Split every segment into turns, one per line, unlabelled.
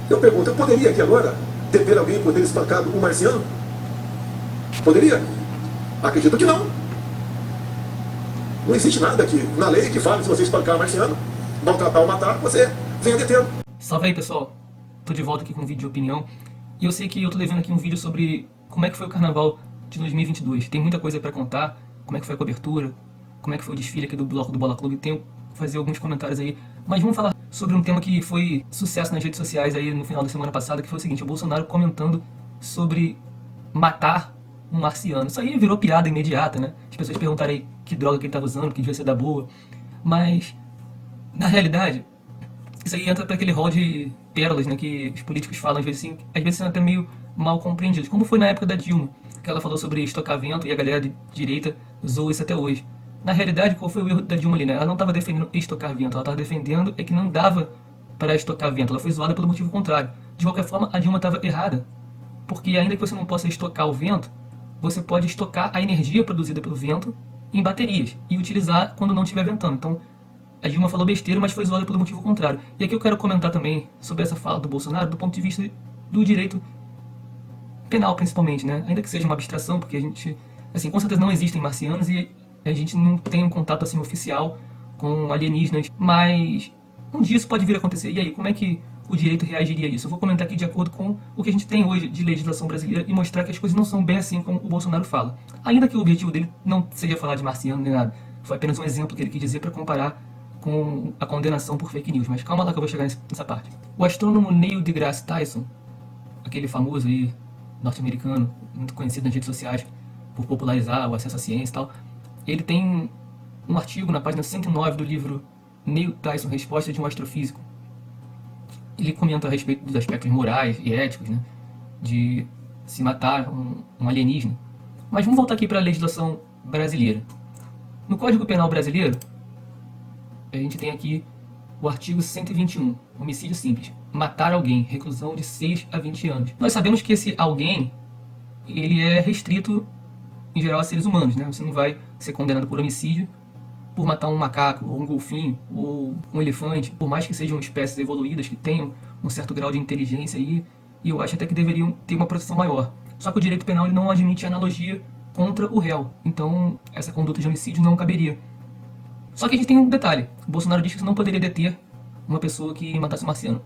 Eu pergunto, eu poderia aqui agora deter alguém por ter espancado um marciano? Poderia? Acredito que não. Não existe nada aqui na lei que fale se você espancar um marciano, maltratar ou matar, você venha detê-lo.
Salve aí, pessoal. Tô de volta aqui com um vídeo de opinião. E eu sei que eu tô devendo aqui um vídeo sobre como é que foi o carnaval de 2022. Tem muita coisa pra contar, como é que foi a cobertura, como é que foi o desfile aqui do bloco do Bola Clube. Tenho que fazer alguns comentários aí. Mas vamos falar sobre um tema que foi sucesso nas redes sociais aí no final da semana passada, que foi o seguinte: o Bolsonaro comentando sobre matar um marciano. Isso aí virou piada imediata, né? As pessoas perguntaram aí que droga que ele tava usando, que devia ser da boa. Mas, na realidade, isso aí entra para aquele rol de pérolas, né, que os políticos falam, às vezes são até meio mal compreendidos. Como foi na época da Dilma, que ela falou sobre estocar vento e a galera de direita usou isso até hoje. Na realidade, qual foi o erro da Dilma ali, né? Ela não estava defendendo estocar vento, ela estava defendendo é que não dava para estocar vento. Ela foi zoada pelo motivo contrário. De qualquer forma, a Dilma estava errada, porque ainda que você não possa estocar o vento, você pode estocar a energia produzida pelo vento em baterias e utilizar quando não estiver ventando. Então, a Dilma falou besteira, mas foi zoada pelo motivo contrário. E aqui eu quero comentar também sobre essa fala do Bolsonaro do ponto de vista do direito penal, principalmente, né? Ainda que seja uma abstração, porque a gente, assim, com certeza não existem marcianos e a gente não tem um contato, assim, oficial com alienígenas, mas um dia isso pode vir a acontecer. E aí, como é que o direito reagiria a isso? Eu vou comentar aqui de acordo com o que a gente tem hoje de legislação brasileira e mostrar que as coisas não são bem assim como o Bolsonaro fala. Ainda que o objetivo dele não seja falar de marciano nem nada, foi apenas um exemplo que ele quis dizer para comparar com a condenação por fake news, mas calma lá que eu vou chegar nessa parte. O astrônomo Neil deGrasse Tyson, aquele famoso aí, norte-americano, muito conhecido nas redes sociais por popularizar o acesso à ciência e tal, ele tem um artigo na página 109 do livro Neil Tyson, Resposta de um Astrofísico. Ele comenta a respeito dos aspectos morais e éticos, né, de se matar um alienígena. Mas vamos voltar aqui para a legislação brasileira. No Código Penal brasileiro, a gente tem aqui o artigo 121, homicídio simples. Matar alguém, reclusão de 6 a 20 anos. Nós sabemos que esse alguém, ele é restrito, em geral, a seres humanos, né? Você não vai ser condenado por homicídio por matar um macaco, ou um golfinho, ou um elefante, por mais que sejam espécies evoluídas, que tenham um certo grau de inteligência e eu acho até que deveriam ter uma proteção maior. Só que o direito penal ele não admite analogia contra o réu, então essa conduta de homicídio não caberia. Só que a gente tem um detalhe. O Bolsonaro diz que você não poderia deter uma pessoa que matasse um marciano.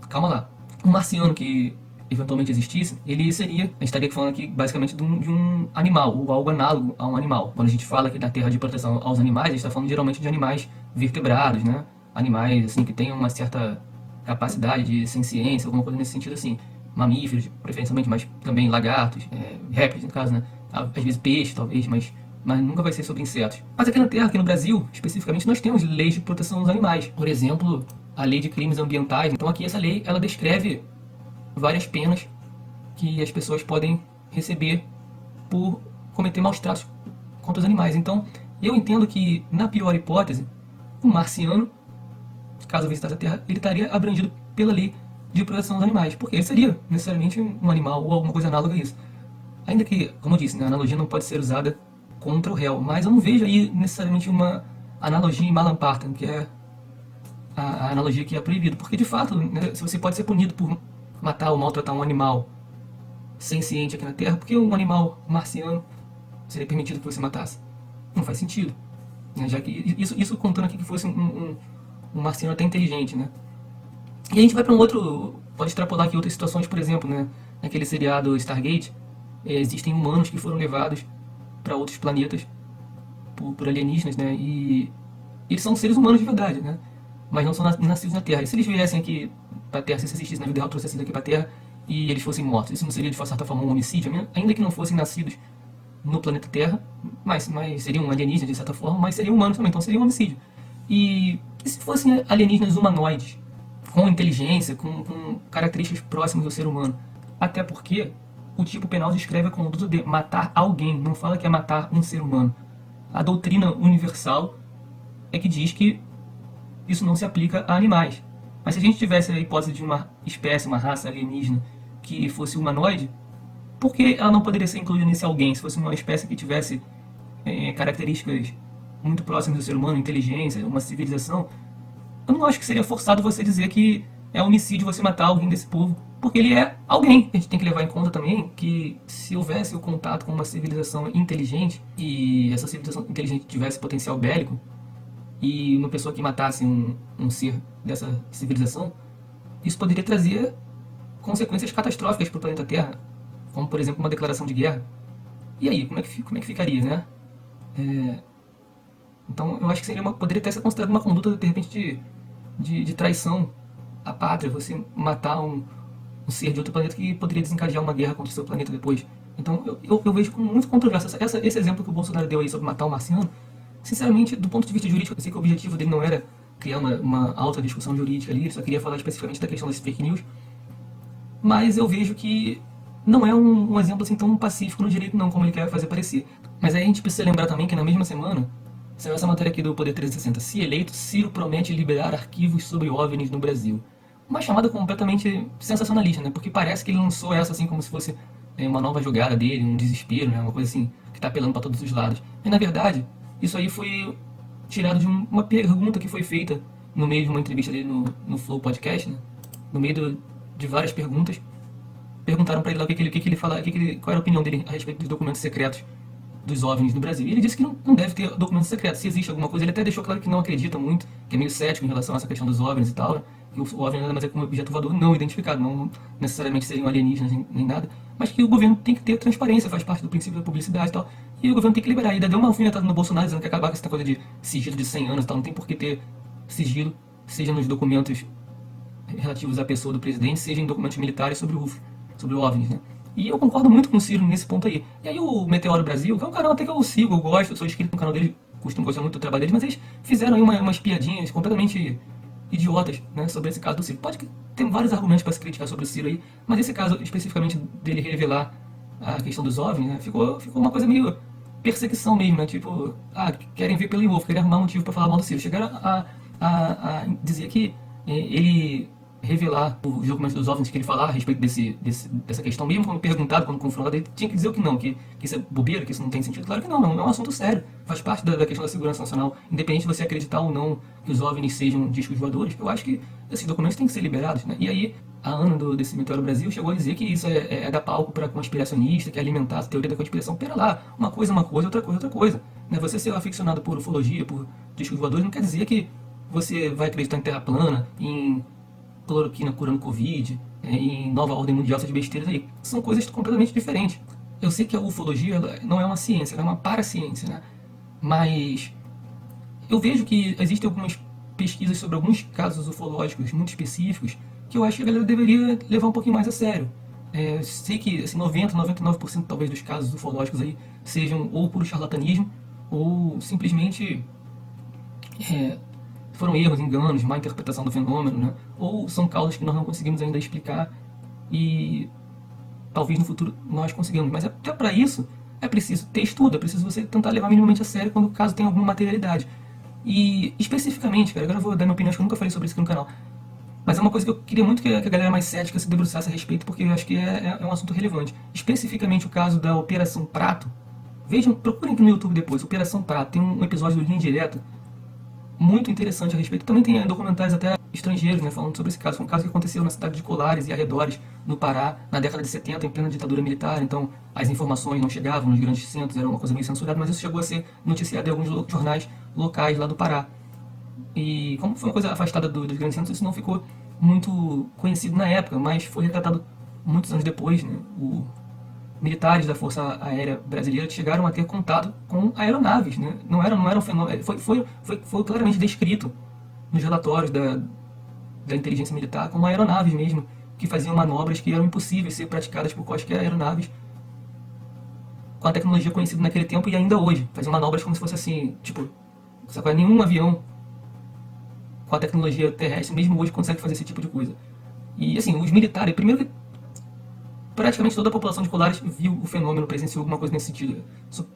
Calma lá. Um marciano que eventualmente existisse, ele seria, a gente estaria falando aqui basicamente de um animal, ou algo análogo a um animal. Quando a gente fala aqui da terra de proteção aos animais, a gente está falando geralmente de animais vertebrados, né? Animais assim, que tenham uma certa capacidade de senciência, alguma coisa nesse sentido assim. Mamíferos, preferencialmente, mas também lagartos, répteis no caso, né? Às vezes peixes, talvez, mas nunca vai ser sobre insetos. Mas aqui na Terra, aqui no Brasil, especificamente, nós temos leis de proteção dos animais. Por exemplo, a lei de crimes ambientais. Então aqui essa lei, ela descreve várias penas que as pessoas podem receber por cometer maus tratos contra os animais. Então, eu entendo que, na pior hipótese, um marciano, caso visitasse a Terra, ele estaria abrangido pela lei de proteção dos animais, porque ele seria necessariamente um animal ou alguma coisa análoga a isso. Ainda que, como eu disse, né, a analogia não pode ser usada contra o réu, mas eu não vejo aí necessariamente uma analogia em Malam Partum, que é a analogia que é proibida, porque de fato, né, se você pode ser punido por matar ou maltratar um animal senciente aqui na Terra, porque um animal marciano seria permitido que você matasse? Não faz sentido, né, já que isso contando aqui que fosse um marciano até inteligente, né? E a gente vai para um outro, pode extrapolar aqui outras situações, por exemplo, né, naquele seriado Stargate, existem humanos que foram levados para outros planetas por alienígenas, né? E eles são seres humanos de verdade, né? Mas não são nascidos na Terra. E se eles viessem aqui para a Terra, se isso existisse na vida real, trouxessem aqui para a Terra e eles fossem mortos, isso não seria de certa forma um homicídio? Ainda que não fossem nascidos no planeta Terra, mas seriam alienígenas de certa forma, mas seriam humanos também, então seria um homicídio. E se fossem alienígenas humanoides, com inteligência, com características próximas do ser humano? Até porque o tipo penal descreve a conduta de matar alguém, não fala que é matar um ser humano. A doutrina universal é que diz que isso não se aplica a animais. Mas se a gente tivesse a hipótese de uma espécie, uma raça alienígena que fosse humanoide, por que ela não poderia ser incluída nesse alguém? Se fosse uma espécie que tivesse características muito próximas do ser humano, inteligência, uma civilização, eu não acho que seria forçado você dizer que é homicídio você matar alguém desse povo, porque ele é alguém. A gente tem que levar em conta também que se houvesse o contato com uma civilização inteligente e essa civilização inteligente tivesse potencial bélico e uma pessoa que matasse um ser dessa civilização, isso poderia trazer consequências catastróficas para o planeta Terra, como por exemplo uma declaração de guerra. E aí, como é que ficaria, né? Então eu acho que poderia até ser considerado uma conduta de repente de traição à pátria, você matar um ser de outro planeta que poderia desencadear uma guerra contra o seu planeta depois. Então eu vejo com muito controverso esse exemplo que o Bolsonaro deu aí sobre matar um marciano. Sinceramente, do ponto de vista jurídico, eu sei que o objetivo dele não era criar uma alta discussão jurídica ali, ele só queria falar especificamente da questão das fake news, mas eu vejo que não é um exemplo assim tão pacífico no direito não, como ele quer fazer parecer. Mas aí a gente precisa lembrar também que na mesma semana saiu essa matéria aqui do Poder 360. Se eleito, Ciro promete liberar arquivos sobre OVNIs no Brasil. Uma chamada completamente sensacionalista, né? Porque parece que ele lançou essa assim como se fosse uma nova jogada dele, um desespero, né? Uma coisa assim que está apelando para todos os lados. E na verdade, isso aí foi tirado de uma pergunta que foi feita no meio de uma entrevista dele no Flow Podcast, né? No meio de várias perguntas, perguntaram para ele lá qual era a opinião dele a respeito dos documentos secretos dos OVNIs no Brasil. E ele disse que não deve ter documentos secretos. Se existe alguma coisa, ele até deixou claro que não acredita muito, que é meio cético em relação a essa questão dos OVNIs e tal, né? Que o OVNI nada mais é como um objeto voador não identificado, não necessariamente seriam alienígenas nem nada, mas que o governo tem que ter transparência, faz parte do princípio da publicidade e tal, e o governo tem que liberar. E ainda deu uma alfinetada no Bolsonaro dizendo que acabar com essa coisa de sigilo de 100 anos e tal, não tem por que ter sigilo, seja nos documentos relativos à pessoa do presidente, seja em documentos militares sobre o OVNIs, né? E eu concordo muito com o Ciro nesse ponto aí. E aí o Meteoro Brasil, que é um canal até que eu sigo, eu gosto, eu sou inscrito no canal dele, costumo gostar muito do trabalho deles, mas eles fizeram aí umas piadinhas completamente idiotas, né, sobre esse caso do Ciro. Pode ter vários argumentos para se criticar sobre o Ciro aí, mas esse caso especificamente dele revelar a questão dos OVNIs, né, ficou uma coisa meio perseguição mesmo, né, tipo, querem ver pelo ovo, querem arrumar motivo para falar mal do Ciro. Chegaram a dizer que ele revelar os documentos dos OVNIs que ele falar a respeito dessa questão, mesmo quando perguntado, quando confrontado, ele tinha que dizer que não, que isso é bobeira, que isso não tem sentido. Claro que não é um assunto sério, faz parte da questão da segurança nacional, independente de você acreditar ou não que os OVNIs sejam discos voadores. Eu acho que esses documentos têm que ser liberados, né? E aí a Ana desse Meteoro Brasil chegou a dizer que isso é dar palco para conspiracionista, que é alimentar a teoria da conspiração. Pera lá, uma coisa, outra coisa, né? Você ser aficionado por ufologia, por discos voadores, não quer dizer que você vai acreditar em terra plana, em cloroquina curando Covid, em nova ordem mundial, essas besteiras aí. São coisas completamente diferentes. Eu sei que a ufologia não é uma ciência, ela é uma paraciência, né? Mas eu vejo que existem algumas pesquisas sobre alguns casos ufológicos muito específicos que eu acho que a galera deveria levar um pouquinho mais a sério. Sei que assim, 99% talvez dos casos ufológicos aí sejam ou puro charlatanismo ou simplesmente foram erros, enganos, má interpretação do fenômeno, né? Ou são causas que nós não conseguimos ainda explicar e talvez no futuro nós consigamos. Mas até para isso é preciso ter estudo, é preciso você tentar levar minimamente a sério quando o caso tem alguma materialidade. E especificamente, cara, agora eu vou dar minha opinião, acho que eu nunca falei sobre isso aqui no canal, mas é uma coisa que eu queria muito que a galera mais cética se debruçasse a respeito, porque eu acho que é um assunto relevante. Especificamente o caso da Operação Prato. Vejam, procurem aqui no YouTube depois, Operação Prato, tem um episódio do Linha Direta muito interessante a respeito. Também tem documentários até estrangeiros, né, falando sobre esse caso. Foi um caso que aconteceu na cidade de Colares e arredores, no Pará, na década de 70, em plena ditadura militar. Então as informações não chegavam nos grandes centros, era uma coisa meio censurada, mas isso chegou a ser noticiado em alguns jornais locais lá do Pará. E como foi uma coisa afastada dos grandes centros, isso não ficou muito conhecido na época, mas foi retratado muitos anos depois, né? Militares da Força Aérea Brasileira chegaram a ter contato com aeronaves, né? Não era um fenômeno, foi claramente descrito nos relatórios da inteligência militar como aeronaves mesmo, que faziam manobras que eram impossíveis de ser praticadas por quaisquer aeronaves com a tecnologia conhecida naquele tempo e ainda hoje. Faziam manobras como se fosse assim, tipo, nenhum avião com a tecnologia terrestre, mesmo hoje, consegue fazer esse tipo de coisa. E assim, os militares, primeiro que praticamente toda a população de Colares viu o fenômeno, presenciou alguma coisa nesse sentido.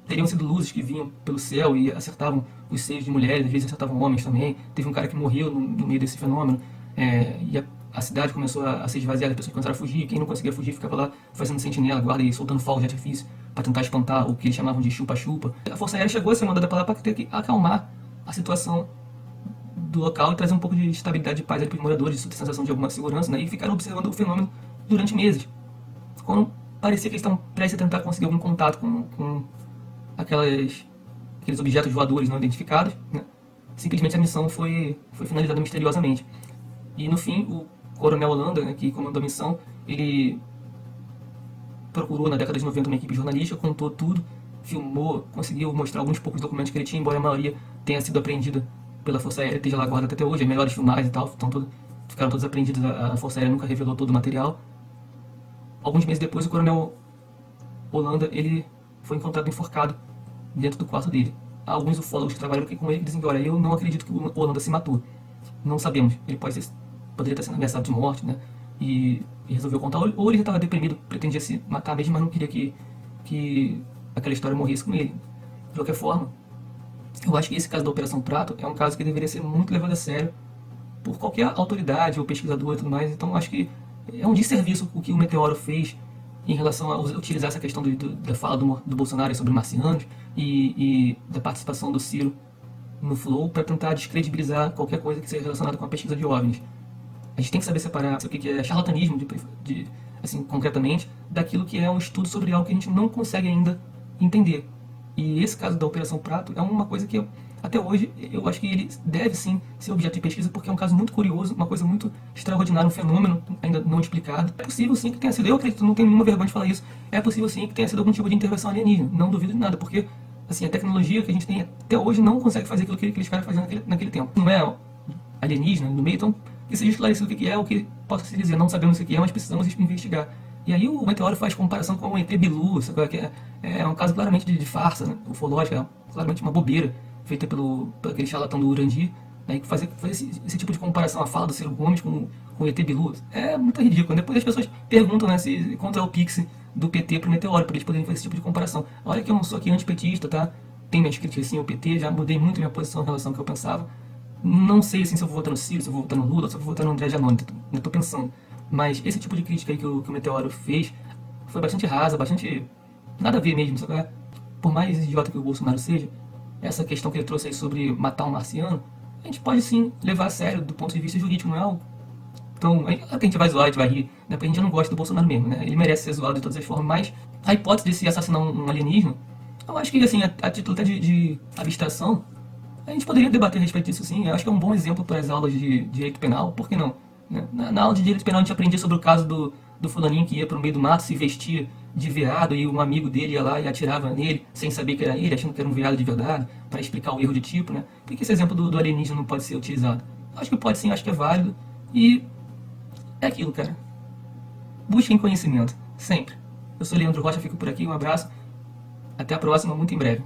Teriam sido luzes que vinham pelo céu e acertavam os seios de mulheres, às vezes acertavam homens também. Teve um cara que morreu no meio desse fenômeno. E a cidade começou a ser esvaziada, as pessoas começaram a fugir. Quem não conseguia fugir ficava lá fazendo sentinela, guarda e soltando fogos de artifício para tentar espantar o que eles chamavam de chupa-chupa. A Força Aérea chegou a ser mandada para lá para ter que acalmar a situação do local e trazer um pouco de estabilidade e paz para os moradores, de sensação de alguma segurança, né? E ficaram observando o fenômeno durante meses. Quando parecia que eles estavam prestes a tentar conseguir algum contato com aqueles objetos voadores não identificados, né? Simplesmente a missão foi finalizada misteriosamente. E no fim, o Coronel Holanda, né, que comandou a missão, ele procurou na década de 90 uma equipe jornalística, contou tudo, filmou, conseguiu mostrar alguns poucos documentos que ele tinha, embora a maioria tenha sido apreendida pela Força Aérea, esteja lá guardada até hoje, as melhores filmagens e tal, ficaram todos apreendidos, a Força Aérea nunca revelou todo o material. Alguns meses depois, o Coronel Holanda, ele foi encontrado enforcado dentro do quarto dele. Alguns ufólogos que trabalham aqui com ele dizem que, olha, eu não acredito que o Holanda se matou. Não sabemos. Ele poderia estar sendo ameaçado de morte, né? E resolveu contar. Ou ele já estava deprimido, pretendia se matar mesmo, mas não queria que aquela história morresse com ele. De qualquer forma, eu acho que esse caso da Operação Prato é um caso que deveria ser muito levado a sério por qualquer autoridade ou pesquisador e tudo mais. Então, acho que é um desserviço o que o Meteoro fez em relação a utilizar essa questão da fala do Bolsonaro sobre marcianos e da participação do Ciro no Flow para tentar descredibilizar qualquer coisa que seja relacionada com a pesquisa de OVNIs. A gente tem que saber separar o que é charlatanismo, assim, concretamente, daquilo que é um estudo sobre algo que a gente não consegue ainda entender. E esse caso da Operação Prato é uma coisa que até hoje eu acho que ele deve sim ser objeto de pesquisa, porque é um caso muito curioso, uma coisa muito extraordinária, um fenômeno ainda não explicado. É possível sim que tenha sido, eu acredito, não tenho nenhuma vergonha de falar isso, é possível sim que tenha sido algum tipo de intervenção alienígena, não duvido de nada, porque assim, a tecnologia que a gente tem até hoje não consegue fazer aquilo que aqueles caras faziam naquele tempo. Não é alienígena no meio, então que seja esclarecido o que é, o que possa se dizer, não sabemos o que é, mas precisamos investigar. E aí o Meteoro faz comparação com o ET Bilu, que é um caso claramente de farsa, né, ufológica, claramente uma bobeira, feita pelo aquele charlatão do Urandir, né, que fazer esse tipo de comparação, a fala do Ciro Gomes com o ET Bilu, é muito ridículo. Depois as pessoas perguntam, né, se quanto é o Pix do PT pro Meteoro, para eles poderem fazer esse tipo de comparação. Olha que eu não sou aqui antipetista, tá? Tem minhas críticas sim ao PT, já mudei muito minha posição em relação ao que eu pensava. Não sei assim, se eu vou votar no Ciro, se eu vou votar no Lula, se eu vou votar no André Janone, ainda tô pensando. Mas esse tipo de crítica aí que o Meteoro fez foi bastante rasa, bastante nada a ver mesmo, sabe? Por mais idiota que o Bolsonaro seja, essa questão que ele trouxe aí sobre matar um marciano, a gente pode sim levar a sério do ponto de vista jurídico, não é algo. Então, a gente vai zoar, a gente vai rir, né? Porque a gente não gosta do Bolsonaro mesmo, né? Ele merece ser zoado de todas as formas, mas a hipótese de se assassinar um alienígena, eu acho que, assim, a título até de abstração, a gente poderia debater a respeito disso sim. Eu acho que é um bom exemplo para as aulas de direito penal, por que não? Né? Na aula de direito penal a gente aprendia sobre o caso do fulaninho que ia para o meio do mato, se vestia de veado e um amigo dele ia lá e atirava nele, sem saber que era ele, achando que era um veado de verdade, para explicar o erro de tipo, né? Por que esse exemplo do alienígena não pode ser utilizado? Eu acho que pode sim, acho que é válido. E é aquilo, cara. Busquem conhecimento, sempre. Eu sou Leandro Rocha, fico por aqui, um abraço. Até a próxima, muito em breve.